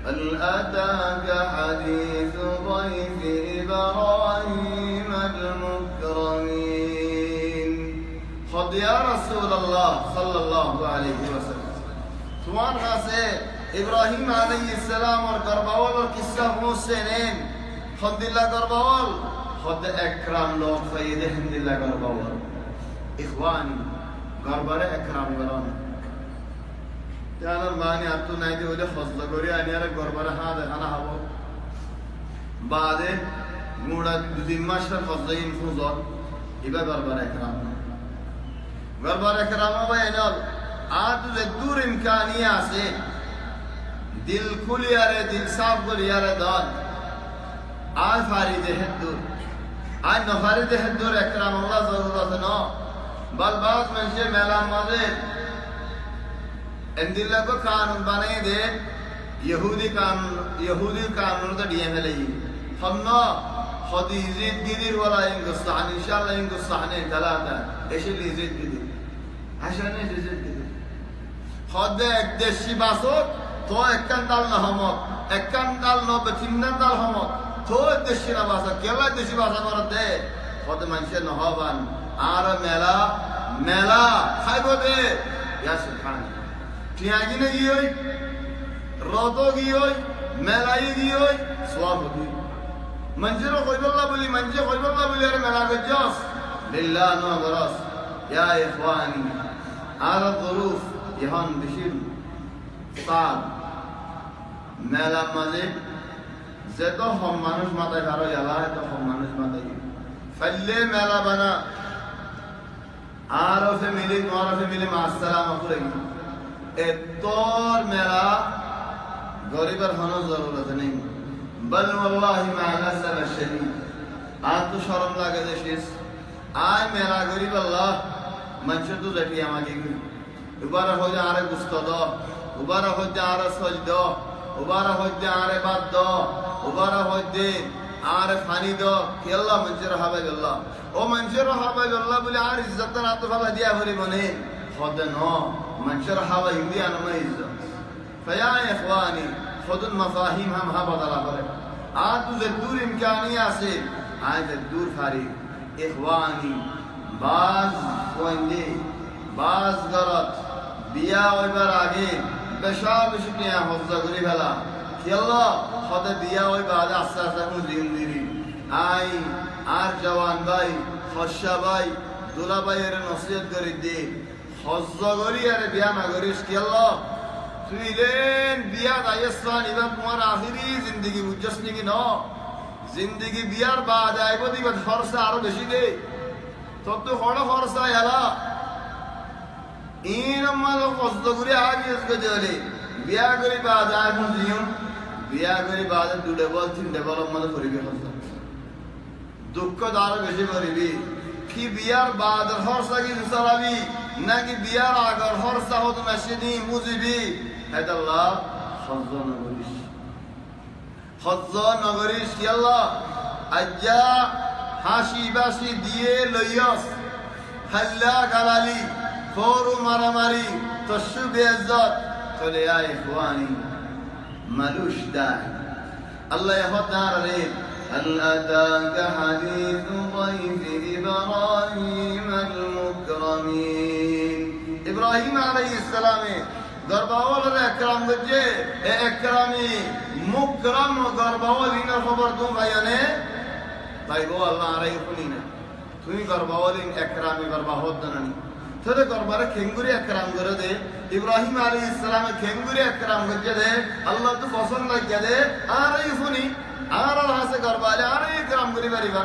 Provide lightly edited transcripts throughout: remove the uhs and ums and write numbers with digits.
هل أتاك حديث ضيف إبراهيم المكرمين خذ يا رسول الله صلى الله عليه وسلم تمہار سے ابراہیم علیہ السلام اور گرباول اور قصہ حسینین خود دلہ گرباول خود اکرام لوگ فیدہ ہم دلہ گرباول اخوانی گربار اکرام گران جانر مانی اتو نایدی ہوئے خزلہ گوری آنی آرہ گربار ہاں دے خانہ ہاں بعد موڑا دیماشتر خزلین خوزار ایبا گربار اکرام گربار اکرام و اینال آدھو دے دور امکانی آسے دل کھلی آرے دل صاف کھلی آرے دان آج فارید حدور آج نفارید حدور اکرام اللہ ضرورت نو بل باز منشی میلان مازے اندلہ کو قانون بنے دے یہودی قانون دا ڈی ایم ایل ہم نو خود عزید گیدیر والا انگستان انشاءاللہ انگستان انتلاتا ایشل عزید گیدیر حشانی عزید گیدیر خود ایک دیشی باسوک تو ekkan dal na hamok, ekkan dal no betinnan dal hamok, to deshi na basa, kela deshi basa korate, khod manshe no haban, ara mela, khaybo de, ya subhan. Tiyagi ne giyoy, roto giyoy, melai giyoy, swab di. Manjero khoyballa buli are mela gajjas, lillah no garas, ya ikhwani, ara dhuruf, yahan bishir, صعب মেলা মাঝে যেত সব মানুষ মাথায় কারো এলা তো সব মানুষ মাথায় ফেললে মেলা বানা আর ফ্যামিলি তোমার ফ্যামিলি মাসালাম করে এতর মেলা গরিবের হনো জরুরত নেই বল والله ما نسب الشديد আর তো শরম লাগে যে শেষ আয় মেলা গরিব আল্লাহ মানুষ তো যেটি আমাকে এবার হয়ে আরে গুস্ত দাও উবারা হইতে আরে সজদ উবারা হইতে আরে বাদ উবারা হইতে আরে ফানি দ কি আল্লাহ মঞ্জুর হবে আল্লাহ ও মঞ্জুর হবে আল্লাহ বলে আর ইজ্জত না তো ভালো দিয়া হরি মনে খোদ ন মঞ্জুর হবে ইন্ডিয়া না ইজ্জত فيا اخواني خذوا المفاهيم هم ها بدلا করে আজ যে দূর ইমকানি আছে আজ দূর ফারি اخواني বাজ কোইন্দে বাজ গরত বিয়া হইবার আগে বেশা বেশি নিয়ে হজ্জা করি ফেলা কি আল্লাহ হতে বিয়া ওই বাদে আস্তে আস্তে মুজিম দিবি আই আর জওয়ান ভাই খসা ভাই দুলা ভাইয়ের নসিহত করি দে হজ্জা করি আর বিয়া না করিস কি আল্লাহ তুই লেন বিয়া দাইস্তান এবার তোমার আখিরি জিন্দগি বুঝছস নাকি ন জিন্দগি বিয়ার বাদ আইব দিবা খরচা আরো বেশি দে তোর তো বড় খরচা এলা این امال قصدگوری آگیز کو جولی بیا گری بعد آگ مزیم بیا گری بعد دو ڈبل تین ڈبل امال فریبی خلصا دکھ دار بشی فریبی کی بیار بعد خرصا کی نسالبی نا کی بیار آگر خرصا خود نشدی موزیبی حید اللہ خضا نگریش کی اللہ اجا حاشی باشی دیے لیاس حلا گلالی فورو মারামারি তসু বেইজ্জত চলে আয় ইখওয়ানি মালুশ দায় আল্লাহ ইহতার রে هل أتاك حديث ضيف إبراهيم المكرمين إبراهيم عليه السلام গর্বাওয়াল রে একরাম গজে এ একরামি মুকরম গর্বাওয়াল ইনা খবর দু ভাইয়ানে তাইবো আল্লাহ আরে শুনিনা তুমি গর্বাওয়াল একরামি গর্বাহত জানানি थोड़े गरबारे खेंगुरी अकराम करे दे इब्राहिम अलैहिस्सलाम खेंगुरी अकराम करे दे अल्लाह तो पसंद लग गया दे आरे युफनी आरे हासे गरबाले आरे अकराम करी बरीबा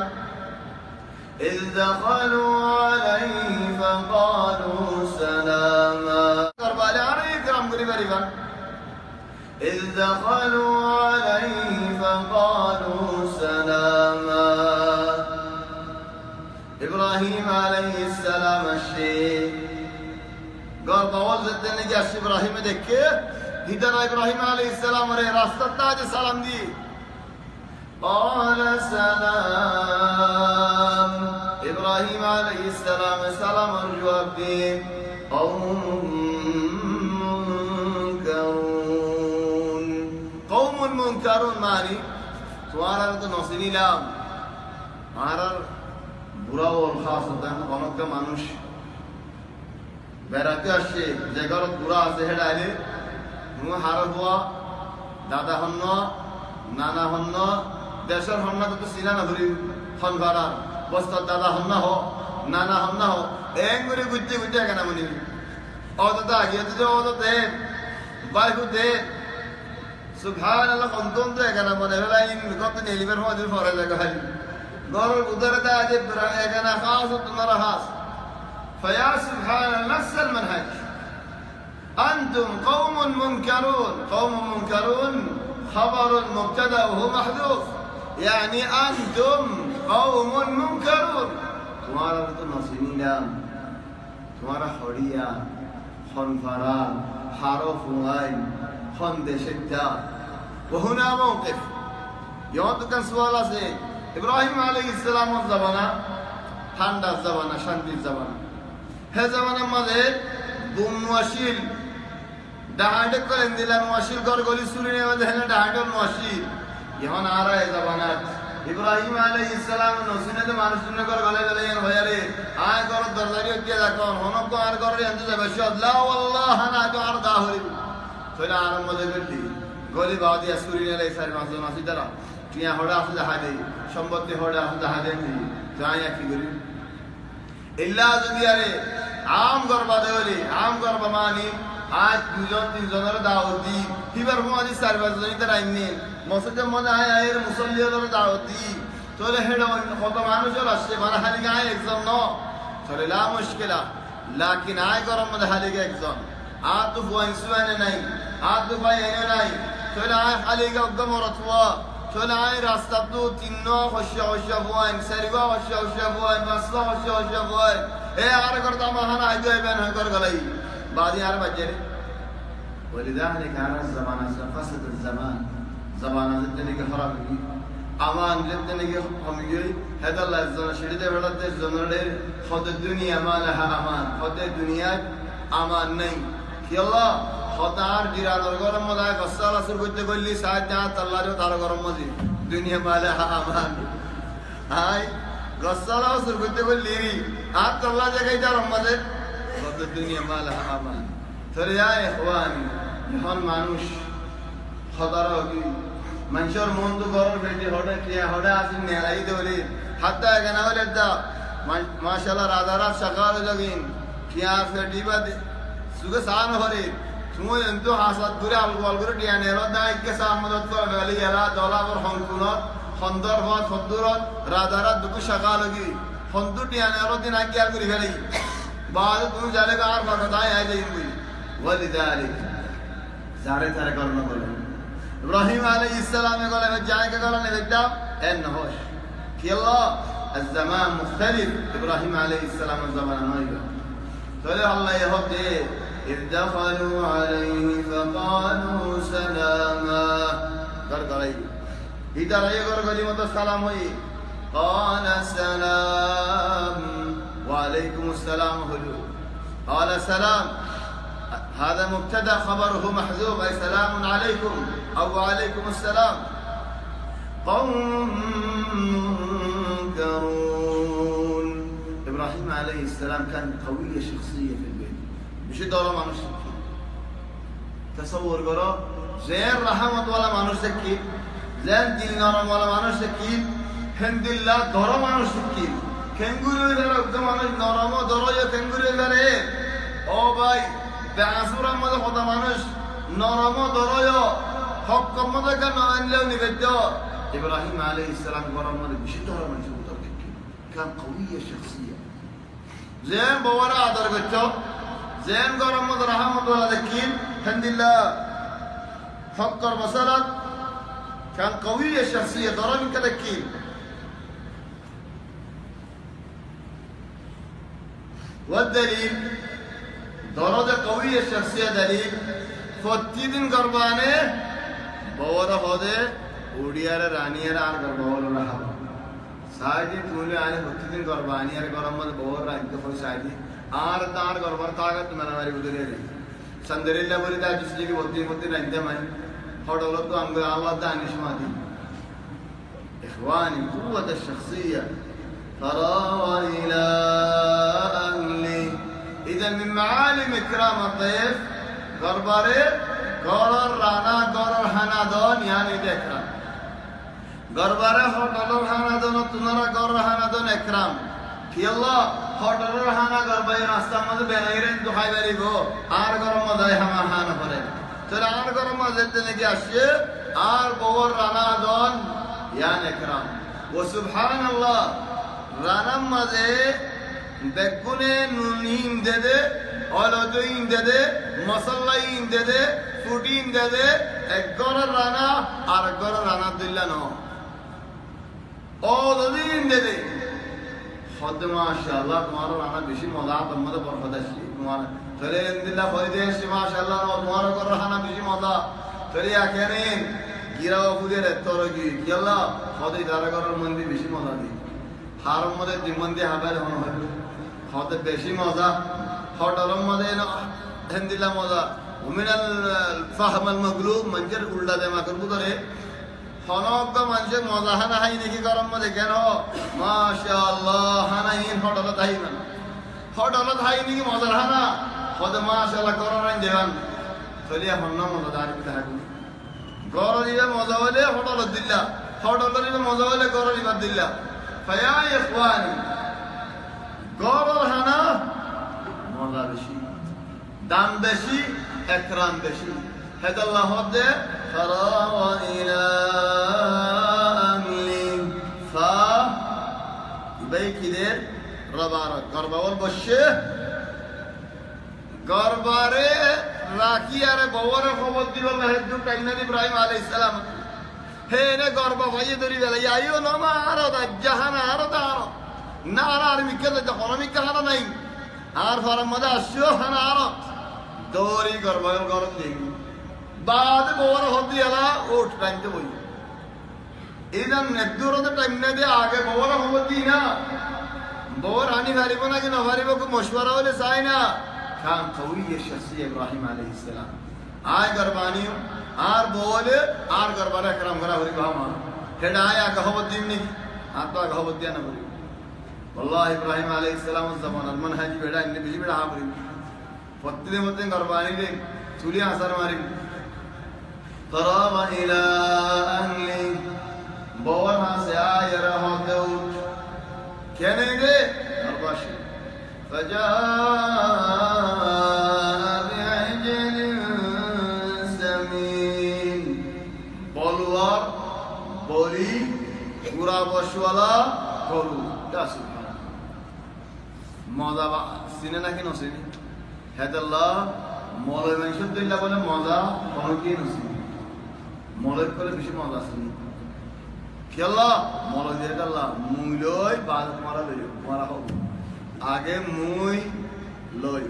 إذ دخلوا عليه فقالوا سلاما गरबाले आरे अकराम करी बरीबा إذ دخلوا عليه فقالوا سلاما إبراهيم عليه السلام الشيخ قال بوال زدن جاش إبراهيم دكه هدنا إبراهيم عليه السلام ره راستة تاج سلام دي قال سلام إبراهيم عليه السلام سلام الجواب دي قوم منكرون قوم মুনকারুন মানি তোমার তো নসি নিলাম আর বুড়া ও খাসতান অনেক মানুষ বেড়াতে আসছে যে ঘর বুড়া আছে হেডা আইলে হার হওয়া দাদা হন্ন নানা হন্ন দেশের হন্ন তো চিনা না ধরি হন ভাড়া বস্তার দাদা হন্ন হ নানা হন্ন হ এং করে গুজতে গুজতে কেন মনি অতটা আগে অত দে বাইকু দে সুবহানাল্লাহ কন্তন তো কেন মনে হলো ইন কত নেলিবের মধ্যে ফরে জায়গা হাই গরর উদারে দা যে এখানে খাস তোমার হাস فيا سبحان نفس المنهج أنتم قوم منكرون خبر مبتدأ وهو محذوف يعني أنتم قوم منكرون تمہارا تو نصینا تمہارا حریہ خنفرا حرف وعين خند شدة وهنا موقف يوم كان سؤال আছে إبراهيم عليه السلام زمانہ ঠান্ডা زمانہ শান্তির زمانہ হে জামানার মাঝে বুম ওয়াশিল ডাহাডে করেন দিলাম ওয়াশিল ঘর গলি সুরিনে মাঝে হেলে ডাহাডের ওয়াশিল এখন আর এই জামানাত ইব্রাহিম আলাইহিস সালাম নসিনাতে মানুষ শুনে ঘর গলে গলে এর ভাইরে আয় ঘর দরজারি দিয়ে দেখো হনক আর ঘরে আনতে যাবে আল্লাহ আল্লাহ না তো আর দা হরি ফেরা আর মধ্যে গলি বাদি সুরিনে লাই সারি মাঝে নসিদারা টিয়া হড়া আছে হাদে সম্পত্তি হড়া আছে হাদে যাই কি করি ইল্লা যদি আরে আম গরবা দেওলি আম গরবা মানি আজ দুজন তিনজনের দাওয়াতি হিবার হুমাদি সার্ভার জনি তার আইনে মসজিদের মধ্যে আয় আয়ের মুসল্লিদের দাওয়াতি চলে হেডো কত মানুষের আসছে মানে হালি গায়ে একজন ন চলে লা মুশকিলা লাকিন আয় গরম মধ্যে হালি গে একজন আর তো ফুয়াইন সুয়ানে নাই আর তো ভাই এনে নাই চলে আয় হালি গে একদম রতওয়া চলে আয় রাস্তা তো তিন্ন হস্য ফুয়াইন সারিবা হস্য ফুয়াইন রাস্তা হস্য ফুয়াইন এ আর করতা মহানা আইবে বেন কর গলাই বাদি আর বাজে ولذلك على الزمان فسد الزمان زمان زدني خرابي امان زدني خمي هذا الله زمان شديد بلد زمان خد الدنيا ما لها امان خد الدنيا امان نہیں کہ اللہ خدار جيرانر گرم مدا قصال اثر করতে কইলি সাথ জাত আল্লাহ রে তার গরম মজি দুনিয়া ما لها امان হাই قصال اثر করতে কইলি আত আল্লাহ জায়গায় গরম মজে خد الدنيا ما لها امان তরে يا اخواني এখন মানুষ খদার হকি মানুষের মন তো গরম বেটি হড়ে কিয়া হড়ে আসিন নেলাই দেবলি হাত্তা কেনা বলে দা মাশাআল্লাহ রাধারা সকাল লগিন কিয়া ফেটি বাদ সুগে সান হরে তুমি এন্ত হাসাত দূরে আলগল করে টিয়া নেলো দা ইকে সামদত তো গালি এলা দলাবর হংকুনত সন্দর্ভত সদুরত রাধারা দুকু সকাল লগি সন্দু টিয়া নেলো দিন আজ্ঞা করি ফেলি বাদ তুমি জানে আর বাদাই আই যাই তুই ওয়ালিদালিক জারে তারে করনা বলে ইব্রাহিম আলাইহিস সালামে বলে জায়গা করনে দেখতা এন হোশ কি আল্লাহ الزمان مختلف ابراهيم عليه السلام زمان نايبا তাহলে আল্লাহ ইহতে إذ دخلوا عليه فقالوا سلاما গরগলাই ইদারায়ে গরগলি মত সালাম হই قال سلام وعليكم السلام হলো قال سلام هذا مبتدا خبره محذوف اي سلام عليكم او عليكم السلام قوم منكرون ابراهيم عليه السلام كان قوية شخصية في البيت مش دورة مانوش تصور করো زين رحمت वाला মানুষ কি زين দিল নরম वाला মানুষ কি হিন্দিল্লাহ ধরো মানুষ কি কেঙ্গুরু এর একদম মানুষ নরম ধরো কেঙ্গুরু এর ও ভাই বেআসুরার মধ্যে কত মানুষ নরম দরয় হক মধ্যে কেন আনলেও নিবেদ্য ইব্রাহিম আলাইহিস সালাম গরম মধ্যে বেশি ধরো মানুষ উত্তর দিকে কাম قوية شخصية زين بورا আদর করছো زين গরম মধ্যে রহমত ওয়ালা দেখিন আলহামদুলিল্লাহ ফকর বসারাত কাম قوية شخصية ধরো নিকে দেখিন والدليل درجة قوية الشخصية دليل فتيدين قربانه بورا هذا اوديار رانيار آر قربان رها ساجي تولي آنه فتيدين قربانيار قربان بورا رانك فوق ساجي آر تار قربان تاعك تمنا ماري بدري سندريلا بولي تا جسدي کی فتي رانده ماي هذا تو أنغ الله دانش ما دي إخواني قوة الشخصية فراغ إلى أهلي إذا من معالم إكرام الضيف غرباري غرر رانا غرر حنادون يعني إكرام غرباري هذا حنادون تنارا غرر حنادون إكرام في الله هذا حنا غرباري راستم مده بنايرن دخاي بريبو آر غرم مده هما حنا پره ترى آر غرم مده تنگي أشياء آر بور رانا دون يعني إكرام وسبحان الله رانا مده بكونه نونين دده অলদুইন দেদে মশলাইন দেদে ফুটিন দেদে এক গড় রানা আর গড় রানা দিল্লা ন অলদুইন দেদে খদ মাশাআল্লাহ তোমার রানা বেশি মজা তোমাদের বরকত আসি তোমার তরে দিল্লা ফরিদে আসি মাশাআল্লাহ তোমার গড় রানা বেশি মজা তরে আকেরেন গিরাও ফুদের তরগি গিয়াল্লাহ খদ ইদারা গড় মন্দি বেশি মজা দি হারম মধ্যে দিমন্দি হাবাল হন হয় খদ বেশি মজা هذا مدينة هندلا ماذا ومن الفهم المغلوب منجر كلدا ده ما كربو ترى هناك كم منجر ماذا هنا هاي نيجي كرام ماذا كنا ما شاء الله هنا هين هذا لا تهين هذا لا تهين نيجي ماذا هنا هذا ما شاء الله كرام جوان فليه هنا ماذا داري بتاعكم كرام ديه ماذا وله هذا لا دللا هذا لا ديه ماذا وله كرام ديه دللا فيا إخواني كرام هنا ماذا بشي دام بشي اكرام بشي هذا الله هذا فراغ الى اهلي فا يبي كده ربارة غرباول بشه غرباره راكي اره باور خبر دي والله هدو كاين ابراهيم عليه السلام هي نه غربا وهي دري ولا يايو نما اراد جهان اراد نارا ارميكه جهان ميكه নাই আর ফারাম মধ্যে আসিও হানা আর দৌড়ি গরবায়ল গরম দিই বাদে বড় হদি এলা ওঠ টাইমতে বই ইদান নেদুরতে টাইম না দে আগে বড় হদি না বড় আনি ভারিব না কি না ভারিব কো مشورہ হলে চাই না কাম قوي الشخصيه ابراهيم عليه السلام আয় গরবানি আর বলে আর গরবারে کرام করা হরি বামা কেডা আয়া গহবদি নি আতা গহবদি না বলি والله إبراهيم عليه السلام الزمان المنهج بيدا إني بيجي بيدا عامرين فتدي متين قرباني لي سولي أثر مارين فراغ إلى أهلي بورها سيارة هدوت كان يدي أرباشي فجاء بعجل سمين بولوار بولي غراب وشوالا بولو تاسو মজা সিনে নাকি নসিনি হেদাল্লাহ মলয় মানসুদ্দিল্লাহ বলে মজা কোনো কি নসিনি মলয় করে বেশি মজা আসেনি কি আল্লাহ মলয় দিয়ে আল্লাহ মুই লই বাদ মারা লই মারা হোক আগে মুই লই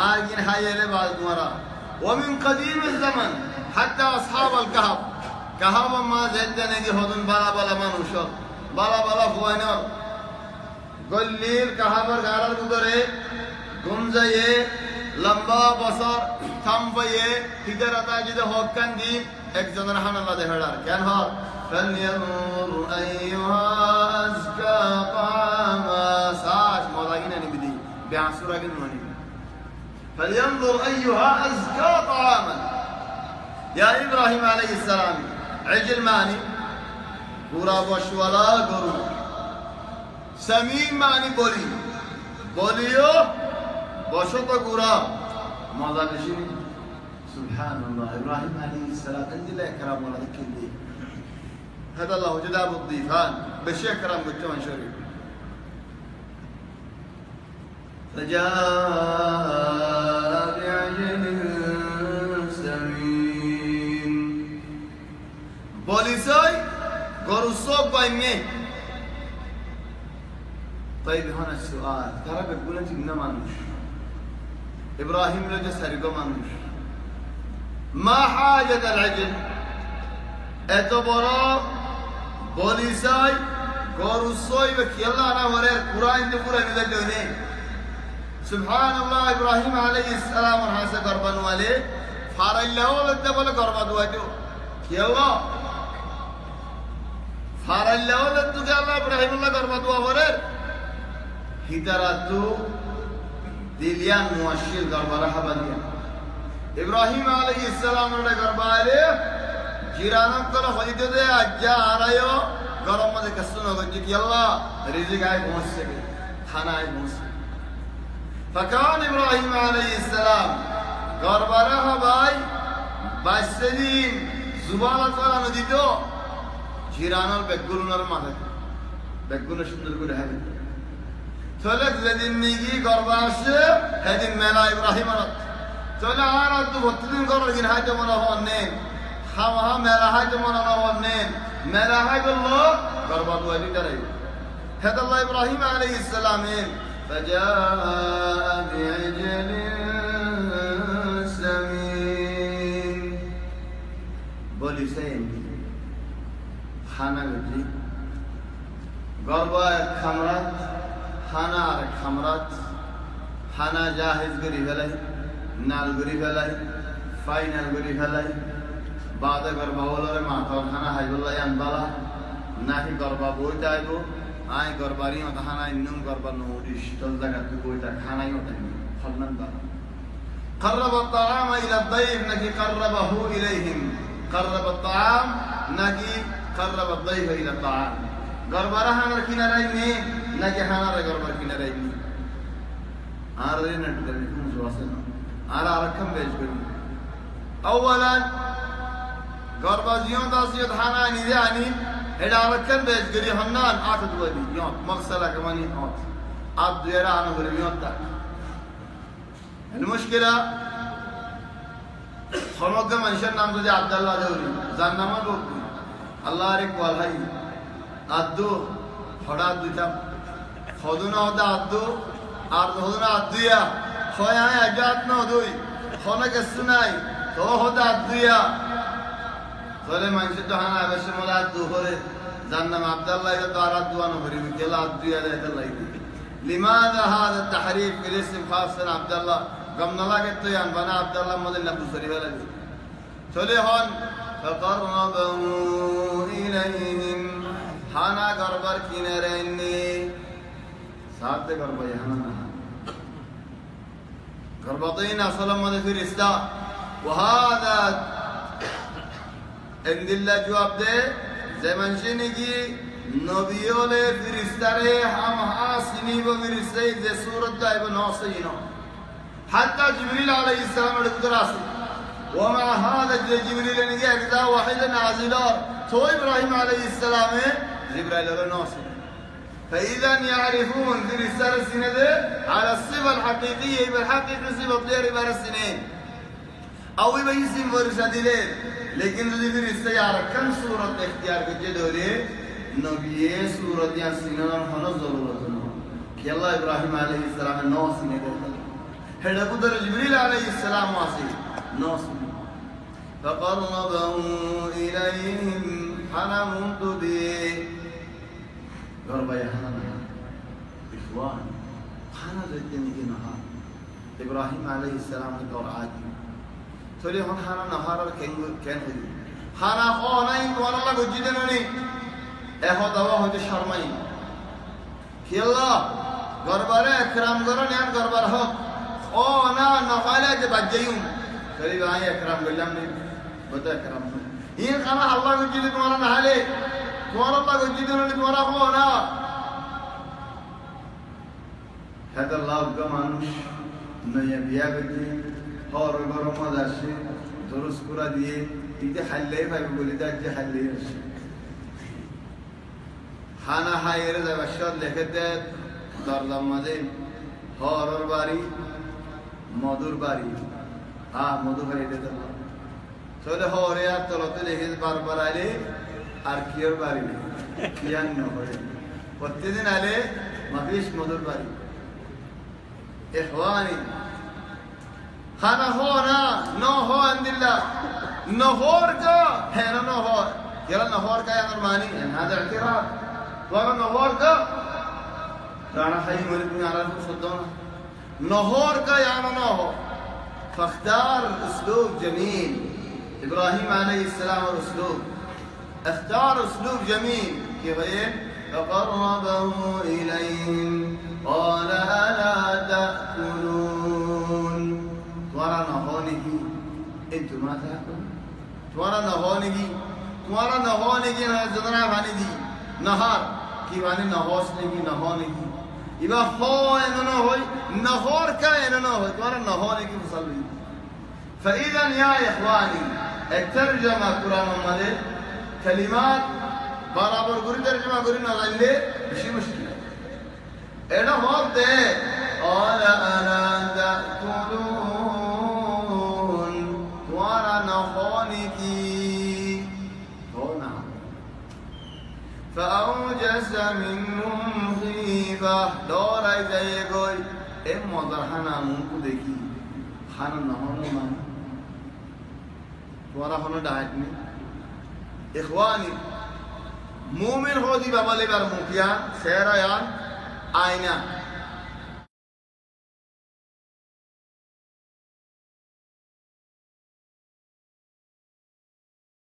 আগে হাইলে বাদ মারা ومن قديم الزمن حتى اصحاب الكهف كهف ما زدنا دي هدن بلا بلا মানুষ بلا بلا فوينا গল্লির কাহাবার গারার ভিতরে গুমজায়ে লম্বা বছর থামবায়ে হিদারাতা যদি হকান দি একজনের হানাল্লাহ দেখাড়ার কেন হর فلينظر ايها ازكى طعاما ساش موداگিনা নিবিদি বেআসুরাগিন মানি فلينظر ايها ازكى طعاما يا ابراهيم عليه السلام عجل ماني পুরা বশওয়ালা গরু سمين معني بولي بوليو بوشوط غورا ماذا بشيني سبحان الله إبراهيم عليه السلام عند الله كرام ولا ذكر لي هذا الله جداب الضيفان بشي كرام قلت من شريف فجاء بعجل سمين بولي سوي غرصوب بايمي طيب هنا السؤال ترى بقول انت من مانوش ابراهيم لو سرقوا مانوش ما حاجه العجل اتبرا بوليساي غورسوي وكيلا انا ورا قران دي قران دلوني سبحان الله ابراهيم عليه السلام حاسب قربان والي ফারাইল্লাও লজ্জা বলে গর্বা দুয়াইতো কি আল্লাহ ফারাইল্লাও লজ্জুকে আল্লাহ ইব্রাহিমুল্লাহ গর্বা দুয়া করে হিদারাতু দিলিয়ান মুআশশিল গর্বা হাবালিয়া ইব্রাহিম আলাইহিস সালামের গর্বা আলে জিরানক কল হইতে দে আজ্জা আরায়ো গরম মধ্যে কসুন হচ্ছে কি আল্লাহ রিজিক আয় পৌঁছে খানা আয় পৌঁছে فكان إبراهيم عليه السلام غربره باي باسدين زبالة ولا نديتو جيرانال بقولونر ماذا بقولنا شنو نقول هذا ثلاث زدين نيجي غرباسه هذين ملا إبراهيم رات ثلاث عارض بطلين قررين هاي جمانا هونين خامها ملا هاي جمانا هونين ملا هاي الله غربات وادي ترى هذا الله إبراهيم عليه السلام فجاء بعجل سمين بولي سين خانا بجي غربا خمرات خانا خمرات خانا جاهز غري فلاي نال غري فلاي فاينل غري فلاي بعد غربا ولره ما تو خانا هاي والله ينبلا ناهي غربا بوي تايبو আই গরবারি মত খানাই নুম গরবা নোডিশ তল জায়গা তুই কইতা খানাই মত ফলমান দা قرب الطعام الى الضيف نجي قربه اليهم قرب الطعام نجي قرب الضيف الى الطعام গরবারা হানার কিনারাই নে নাকি হানার গরবার কিনারাই নে আর রে নট দেন কোন জওয়াসন আর আরকম বেজ করি اولا গরবা জিও দাসিয়ত হানা নিজে আনি এটা আরকম বেজ করি হন্নান আট দুবি ইয়ত মকসলা কমানি হত আদ দুয়েরা আনো করে ইয়ত المشكلة خلوق منشان نام تجي عبد الله دوري زان نام بوكي الله ريك والهاي عدو خدا دوتا خدونا هذا عدو عرض خدونا عدويا خويا هاي أجاتنا هدوي خونا كسناي تو هذا عدويا ثله منشان تو هنا بس مولا عدو خوري زان نام عبد الله إذا دارات دوانو خوري مكلا عدويا ده الله لماذا هذا التحريف في الاسم خاصة عبد الله قمنا الله قلت يان بنا عبد الله مدل نبو سريف لدي تليهون فقربه إليهم حانا قربر كنريني ساتھ قربا يحنا قربطين أصلا مدل في رستا وهذا عند الله جواب ده زمن شنگی نبیوله فرستاره هم آسینی و فرسته ز صورت دایب ناسینو حتى جبريل عليه السلام الدراسي ومع هذا جبريل نجي أجزاء واحدة نازلة تو إبراهيم عليه السلام جبريل الناصر فإذا يعرفون في رسالة السنة على الصفة الحقيقية بالحقيقة صفة غير بار السنين أو يبيسم ورسالة लेकिन যদি फिर इससे यार कम सूरत इख्तियार करके दोले नबी सूरत या सिनन हनो जरूरत न कि अल्लाह इब्राहिम अलैहि सलाम नौ सिने देता हेड पुत्र जिब्रील अलैहि सलाम वासी नौ सिने فقربه إليهم حنم تدي قرب يا حنم إخوان خانا ردني في نهار إبراهيم عليه السلام دور عادي تولي هون حانا نهار كان هدي حانا خوانا إن دوان الله قد جدنوني اخو دوا هدي شرمين كي الله غربارة اكرام قرن يان غربار حق خوانا نخالة جبجيون قريب آئي اكرام قلم ني بدا اكرام إن خانا الله قد جدن دوان نحالي دوان الله قد جدنوني دوان خوانا هذا الله قمانوش نيا بيا بدي और गरम मदाशे दुरुस्त कुरा दिए इते हल्ले भाई बोले दाजे हल्ले रशे खाना हायर जबशत लेखते दरदम मजे और बारी मधुर बारी हाँ मधुर बारी देता चले हो रे यार चलते लेखे बार आले आर्कियर बारी कियान न होए प्रतिदिन आले मफिश मधुर बारी इख्वानी खाना हो ना नो हो अंदिल्ला नहोर का है ना नहोर يلا نهار का यार मानी هذا اعتراف وأنا नहोर का رانا حي مريد من عرب صدقنا नहोर का यार ना हो فاختار اسلوب جميل. ابراهيم عليه السلام والاسلوب اختار اسلوب جميل كيف ايه؟ فقربه اليهم قال الا تاكلون. تمہارا نہ ہونے کی انتم ما تاكلون. تمہارا نہ ہونے کی نہ زدنا بانی دی نهار کی بانی نہ ہوسنے کی نہ ہونے کی ইবা হয় না হয় নহর কায় না হয় তোমার নহর কি মুসলমান فاذا يا اخواني الترجمه قران ماده كلمات برابر করে তরজমা করে না জানলে বেশি মুশকিল এটা হতে قال الا تاكلون তোমার নহর কি হোনা فأوجس منهم خيفة دور جاي گوي اے مدر خانا منكو देखी खाना न होना मान तुम्हारा होना डाइट में इखवानी मोमिन हो दी बाबा ले बार मुखिया शेरायान आईना